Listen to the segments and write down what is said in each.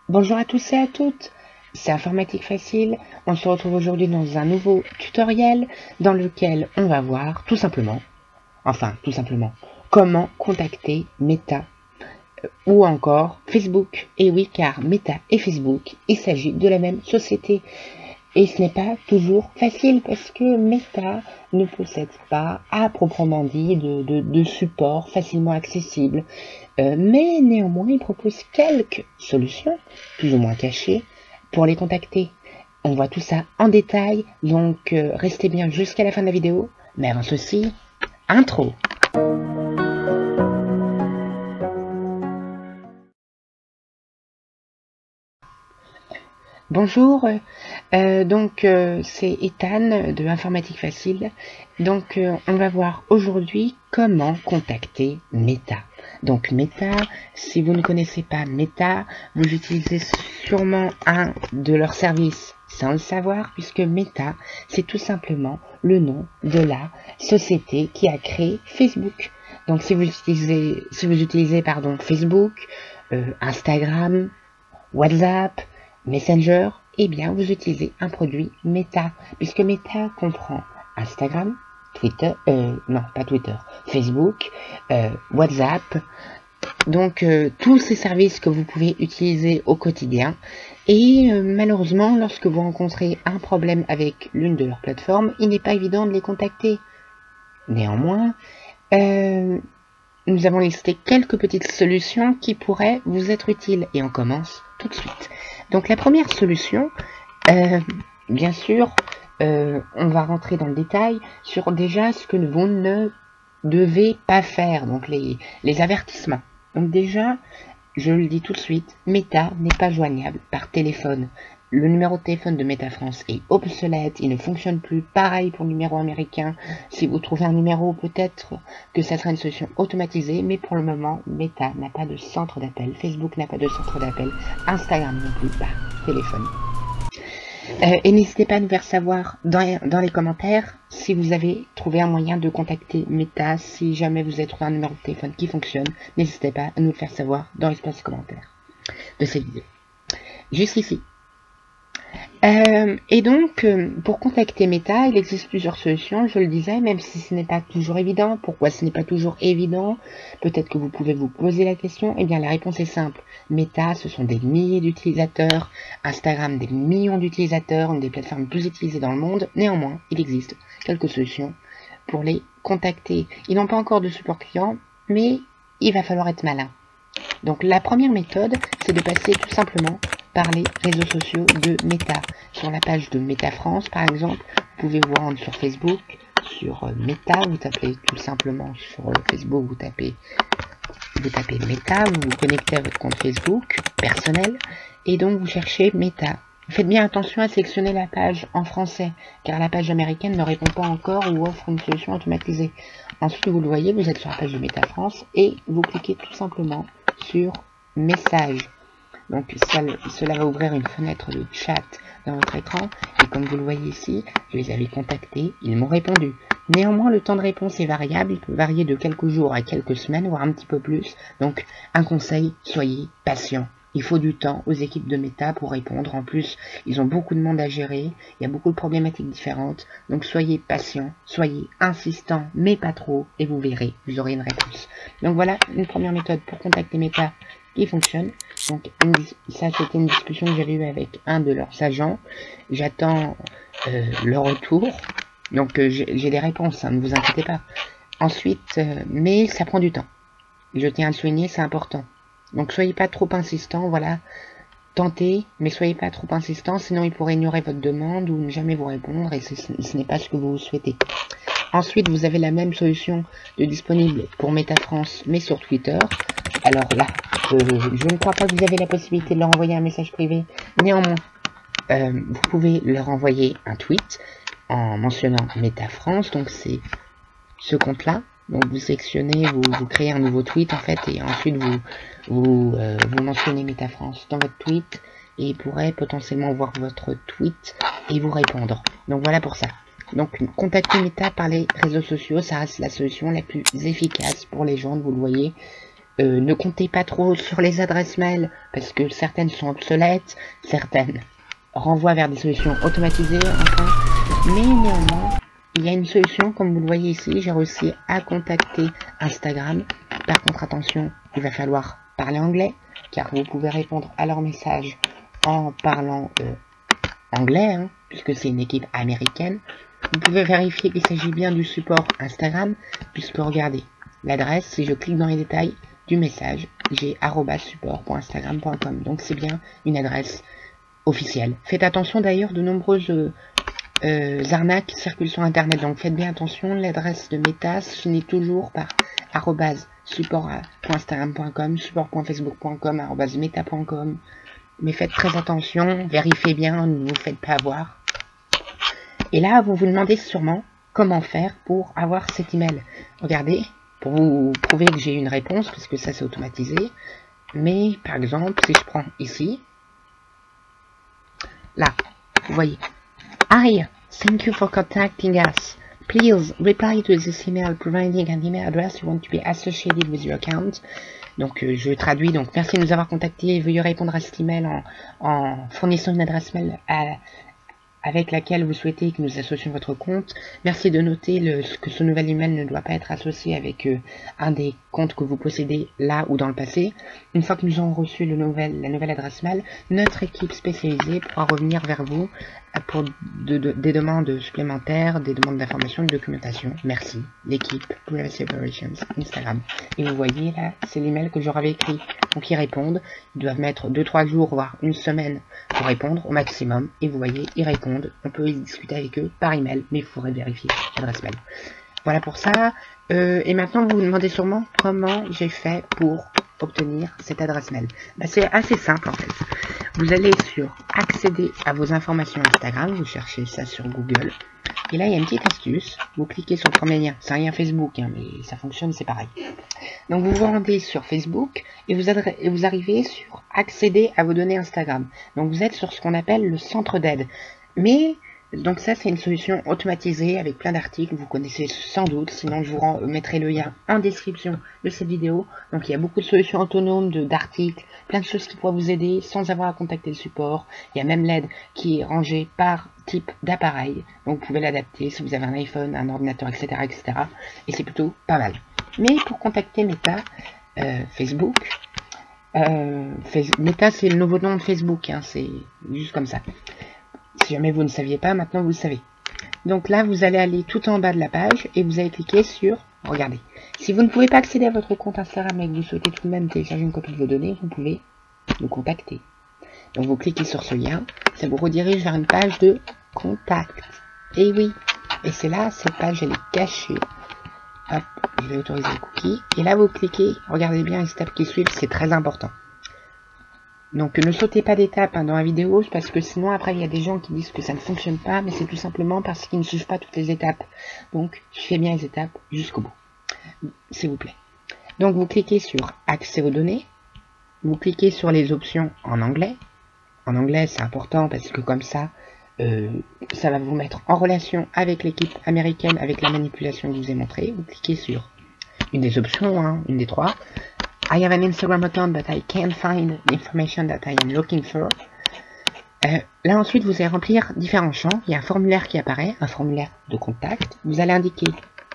Bonjour à tous et à toutes, c'est Informatique Facile. On se retrouve aujourd'hui dans un nouveau tutoriel dans lequel on va voir tout simplement, comment contacter Meta ou encore Facebook. Et oui, car Meta et Facebook, il s'agit de la même société. Et ce n'est pas toujours facile parce que Meta ne possède pas, à proprement dit, de support facilement accessible. Mais néanmoins, il propose quelques solutions, plus ou moins cachées, pour les contacter. On voit tout ça en détail, donc restez bien jusqu'à la fin de la vidéo. Mais avant ceci, intro. Bonjour, c'est Ethan de Informatique Facile. Donc on va voir aujourd'hui comment contacter Meta. Donc Meta, si vous ne connaissez pas Meta, vous utilisez sûrement un de leurs services sans le savoir, puisque Meta, c'est tout simplement le nom de la société qui a créé Facebook. Donc si vous utilisez Facebook, Instagram, WhatsApp, Messenger, eh bien vous utilisez un produit Meta, puisque Meta comprend Instagram, Facebook, WhatsApp, donc tous ces services que vous pouvez utiliser au quotidien. Et malheureusement, lorsque vous rencontrez un problème avec l'une de leurs plateformes, il n'est pas évident de les contacter. Néanmoins, nous avons listé quelques petites solutions qui pourraient vous être utiles. Et on commence tout de suite. Donc la première solution, bien sûr, on va rentrer dans le détail sur déjà ce que vous ne devez pas faire, donc les avertissements. Donc déjà, je le dis tout de suite, Meta n'est pas joignable par téléphone. Le numéro de téléphone de Meta France est obsolète, il ne fonctionne plus. Pareil pour le numéro américain. Si vous trouvez un numéro, peut-être que ça sera une solution automatisée, mais pour le moment, Meta n'a pas de centre d'appel, Facebook n'a pas de centre d'appel, Instagram non plus par téléphone. Et n'hésitez pas à nous faire savoir dans les commentaires si vous avez trouvé un moyen de contacter Meta. Si jamais vous avez trouvé un numéro de téléphone qui fonctionne, n'hésitez pas à nous le faire savoir dans l'espace commentaire de cette vidéo. Juste ici. Et donc, pour contacter Meta, il existe plusieurs solutions, je le disais, même si ce n'est pas toujours évident. Pourquoi ce n'est pas toujours évident? Peut-être que vous pouvez vous poser la question. Eh bien, la réponse est simple. Meta, ce sont des milliers d'utilisateurs. Instagram, des millions d'utilisateurs, une des plateformes les plus utilisées dans le monde. Néanmoins, il existe quelques solutions pour les contacter. Ils n'ont pas encore de support client, mais il va falloir être malin. Donc, la première méthode, c'est de passer tout simplement par les réseaux sociaux de Meta. Sur la page de Meta France, par exemple, vous pouvez vous rendre sur Facebook, sur Meta, vous tapez tout simplement sur Facebook, vous tapez Meta, vous vous connectez à votre compte Facebook personnel, et donc vous cherchez Meta. Faites bien attention à sélectionner la page en français, car la page américaine ne répond pas encore ou offre une solution automatisée. Ensuite, vous le voyez, vous êtes sur la page de Meta France, et vous cliquez tout simplement sur Messages. Donc cela va ouvrir une fenêtre de chat dans votre écran. Et comme vous le voyez ici, je les avais contactés, ils m'ont répondu. Néanmoins, le temps de réponse est variable, il peut varier de quelques jours à quelques semaines, voire un petit peu plus. Donc, un conseil, soyez patient. Il faut du temps aux équipes de Meta pour répondre. En plus, ils ont beaucoup de monde à gérer, il y a beaucoup de problématiques différentes. Donc, soyez patient, soyez insistant, mais pas trop, et vous verrez, vous aurez une réponse. Donc voilà, une première méthode pour contacter Meta qui fonctionne. Donc ça, c'était une discussion que j'avais eue avec un de leurs agents. J'attends le retour. Donc j'ai des réponses, hein, ne vous inquiétez pas. Ensuite, mais ça prend du temps. Je tiens à le souligner, c'est important. Donc soyez pas trop insistant, voilà. Tentez, mais soyez pas trop insistant, sinon ils pourraient ignorer votre demande ou ne jamais vous répondre, et ce n'est pas ce que vous souhaitez. Ensuite, vous avez la même solution de disponible pour Meta France, mais sur Twitter. Alors là, je ne crois pas que vous avez la possibilité de leur envoyer un message privé. Néanmoins, vous pouvez leur envoyer un tweet en mentionnant Meta France. Donc c'est ce compte-là. Donc vous sélectionnez, vous créez un nouveau tweet en fait, et ensuite vous mentionnez Meta France dans votre tweet, et ils pourraient potentiellement voir votre tweet et vous répondre. Donc voilà pour ça. Donc contacter Meta par les réseaux sociaux, ça reste la solution la plus efficace pour les gens, vous le voyez. Ne comptez pas trop sur les adresses mail parce que certaines sont obsolètes, certaines renvoient vers des solutions automatisées, enfin. Mais néanmoins, il y a une solution, comme vous le voyez ici, j'ai réussi à contacter Instagram. Par contre, attention, il va falloir parler anglais, car vous pouvez répondre à leurs messages en parlant anglais, hein, puisque c'est une équipe américaine. Vous pouvez vérifier qu'il s'agit bien du support Instagram, puisque regardez, l'adresse, si je clique dans les détails du message, j'ai @support.instagram.com, donc c'est bien une adresse officielle. Faites attention d'ailleurs, de nombreuses arnaques circulent sur internet, donc faites bien attention. L'adresse de Meta se finit toujours par @support.instagram.com, support.facebook.com, @meta.com. Mais faites très attention, vérifiez bien, ne vous faites pas avoir. Et là, vous vous demandez sûrement comment faire pour avoir cet email. Regardez, pour vous prouver que j'ai une réponse, parce que ça c'est automatisé. Mais par exemple, si je prends ici, là, vous voyez, Hi, thank you for contacting us. Please reply to this email providing an email address you want to be associated with your account. Donc je traduis, donc merci de nous avoir contactés, veuillez répondre à cet email en fournissant une adresse mail avec laquelle vous souhaitez que nous associons votre compte. Merci de noter que ce nouvel email ne doit pas être associé avec un des comptes que vous possédez là ou dans le passé. Une fois que nous aurons reçu la nouvelle adresse mail, notre équipe spécialisée pourra revenir vers vous pour des demandes supplémentaires, des demandes d'information, de documentation. Merci, l'équipe Privacy Operations Instagram. Et vous voyez là, c'est l'email que j'aurais écrit. Donc ils répondent, ils doivent mettre 2-3 jours, voire une semaine pour répondre au maximum. Et vous voyez, ils répondent. On peut discuter avec eux par email, mais il faudrait vérifier l'adresse mail. Voilà pour ça. Et maintenant, vous vous demandez sûrement comment j'ai fait pour obtenir cette adresse mail. Ben, c'est assez simple en fait. Vous allez sur accéder à vos informations Instagram, vous cherchez ça sur Google. Et là, il y a une petite astuce. Vous cliquez sur le premier lien. C'est un lien Facebook, hein, mais ça fonctionne, c'est pareil. Donc, vous vous rendez sur Facebook et vous arrivez sur accéder à vos données Instagram. Donc, vous êtes sur ce qu'on appelle le centre d'aide. Mais, donc ça, c'est une solution automatisée avec plein d'articles. Vous connaissez sans doute. Sinon, je vous mettrai le lien en description de cette vidéo. Donc, il y a beaucoup de solutions autonomes, d'articles, plein de choses qui pourraient vous aider sans avoir à contacter le support. Il y a même l'aide qui est rangée par type d'appareil. Donc, vous pouvez l'adapter si vous avez un iPhone, un ordinateur, etc., etc. Et c'est plutôt pas mal. Mais pour contacter Meta, Facebook, Meta, c'est le nouveau nom de Facebook. Hein, c'est juste comme ça. Si jamais vous ne saviez pas, maintenant vous le savez. Donc là, vous allez aller tout en bas de la page et vous allez cliquer sur « Regardez ». Si vous ne pouvez pas accéder à votre compte Instagram et que vous souhaitez tout de même télécharger une copie de vos données, vous pouvez nous contacter. Donc vous cliquez sur ce lien, ça vous redirige vers une page de contact. Et oui, et c'est là, cette page, elle est cachée. Hop, je vais autoriser le cookie. Et là, vous cliquez, regardez bien les étapes qui suivent, c'est très important. Donc ne sautez pas d'étapes dans la vidéo, parce que sinon après il y a des gens qui disent que ça ne fonctionne pas, mais c'est tout simplement parce qu'ils ne suivent pas toutes les étapes. Donc suivez bien les étapes jusqu'au bout, s'il vous plaît. Donc vous cliquez sur accès aux données, vous cliquez sur les options en anglais. En anglais c'est important parce que comme ça, ça va vous mettre en relation avec l'équipe américaine, avec la manipulation que je vous ai montré. Vous cliquez sur une des options, hein, une des trois. I have an Instagram account but I can't find the information that I am looking for. Là ensuite vous allez remplir différents champs. Il y a un formulaire qui apparaît, un formulaire de contact. Vous allez indiquer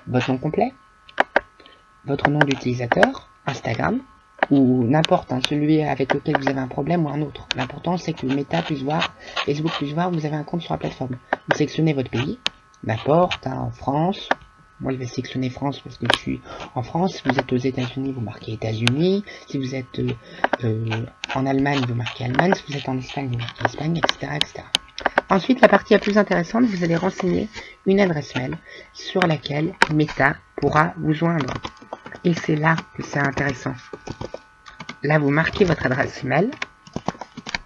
votre nom complet, votre nom d'utilisateur, Instagram, ou n'importe, hein, celui avec lequel vous avez un problème ou un autre. L'important c'est que Meta puisse voir, Facebook puisse voir que vous avez un compte sur la plateforme. Vous sélectionnez votre pays, n'importe, hein, en France. Moi, je vais sélectionner France parce que je suis en France. Si vous êtes aux États-Unis, vous marquez États-Unis. Si vous êtes en Allemagne, vous marquez Allemagne. Si vous êtes en Espagne, vous marquez Espagne, etc., etc. Ensuite, la partie la plus intéressante, vous allez renseigner une adresse mail sur laquelle Meta pourra vous joindre. Et c'est là que c'est intéressant. Là, vous marquez votre adresse mail.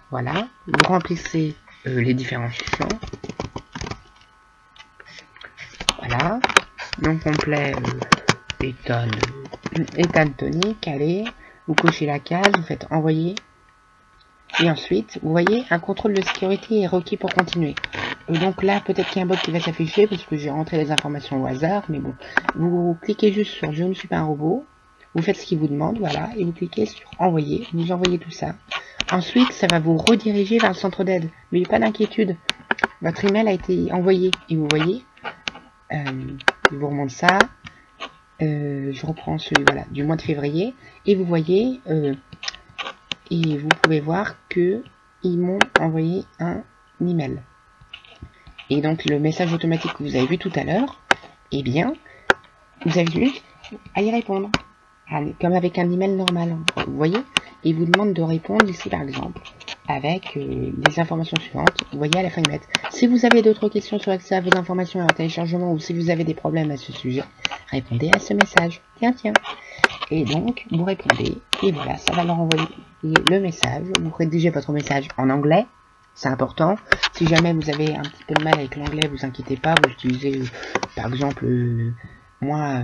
Voilà. Vous remplissez les différents champs. Voilà. Nom complet, Ethan tonique, allez, vous cochez la case, vous faites envoyer, et ensuite, vous voyez, un contrôle de sécurité est requis pour continuer. Donc là, peut-être qu'il y a un bot qui va s'afficher, parce que j'ai rentré les informations au hasard, mais bon, vous cliquez juste sur « Je ne suis pas un robot », Vous faites ce qu'il vous demande, voilà, et vous cliquez sur envoyer, vous envoyez tout ça. Ensuite, ça va vous rediriger vers le centre d'aide. Mais pas d'inquiétude, votre email a été envoyé. Et vous voyez, je vous remonte ça. Je reprends celui voilà, du mois de février. Et vous voyez, et vous pouvez voir que ils m'ont envoyé un email. Et donc le message automatique que vous avez vu tout à l'heure, eh bien, vous avez juste à y répondre. Comme avec un email normal, vous voyez. Et vous demande de répondre ici par exemple, avec les informations suivantes. Vous voyez à la fin ils mettent. Si vous avez d'autres questions sur accès à vos informations et en téléchargement, ou si vous avez des problèmes à ce sujet, répondez à ce message. Tiens. Et donc, vous répondez, et voilà, ça va leur envoyer le message. Vous rédigez votre message en anglais, c'est important. Si jamais vous avez un petit peu de mal avec l'anglais, vous inquiétez pas, vous utilisez, par exemple, moi,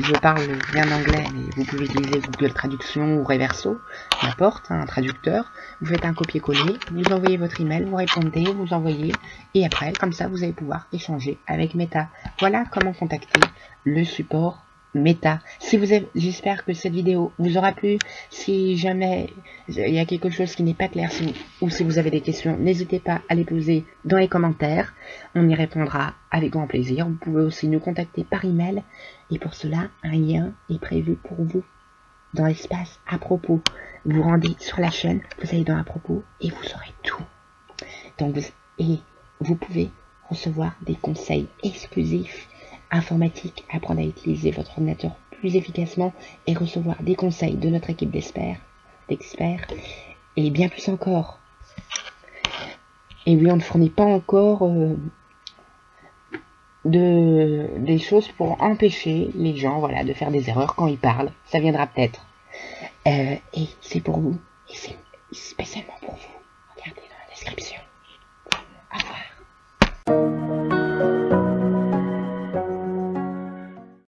je parle bien anglais, mais vous pouvez utiliser Google Traduction ou Reverso, n'importe, un traducteur. Vous faites un copier-coller, vous envoyez votre email, vous répondez, vous envoyez, et après, comme ça, vous allez pouvoir échanger avec Meta. Voilà comment contacter le support Meta. Si vous avez, j'espère que cette vidéo vous aura plu. Si jamais il y a quelque chose qui n'est pas clair, ou si vous avez des questions, n'hésitez pas à les poser dans les commentaires. On y répondra avec grand plaisir. Vous pouvez aussi nous contacter par email. Et pour cela, un lien est prévu pour vous dans l'espace à propos. Vous rendez sur la chaîne, vous allez dans à propos et vous saurez tout. Donc vous pouvez recevoir des conseils exclusifs informatique, apprendre à utiliser votre ordinateur plus efficacement et recevoir des conseils de notre équipe d'experts et bien plus encore. Et oui, on ne fournit pas encore des choses pour empêcher les gens, voilà, de faire des erreurs quand ils parlent. Ça viendra peut-être. Et c'est pour vous, et c'est spécialement pour vous.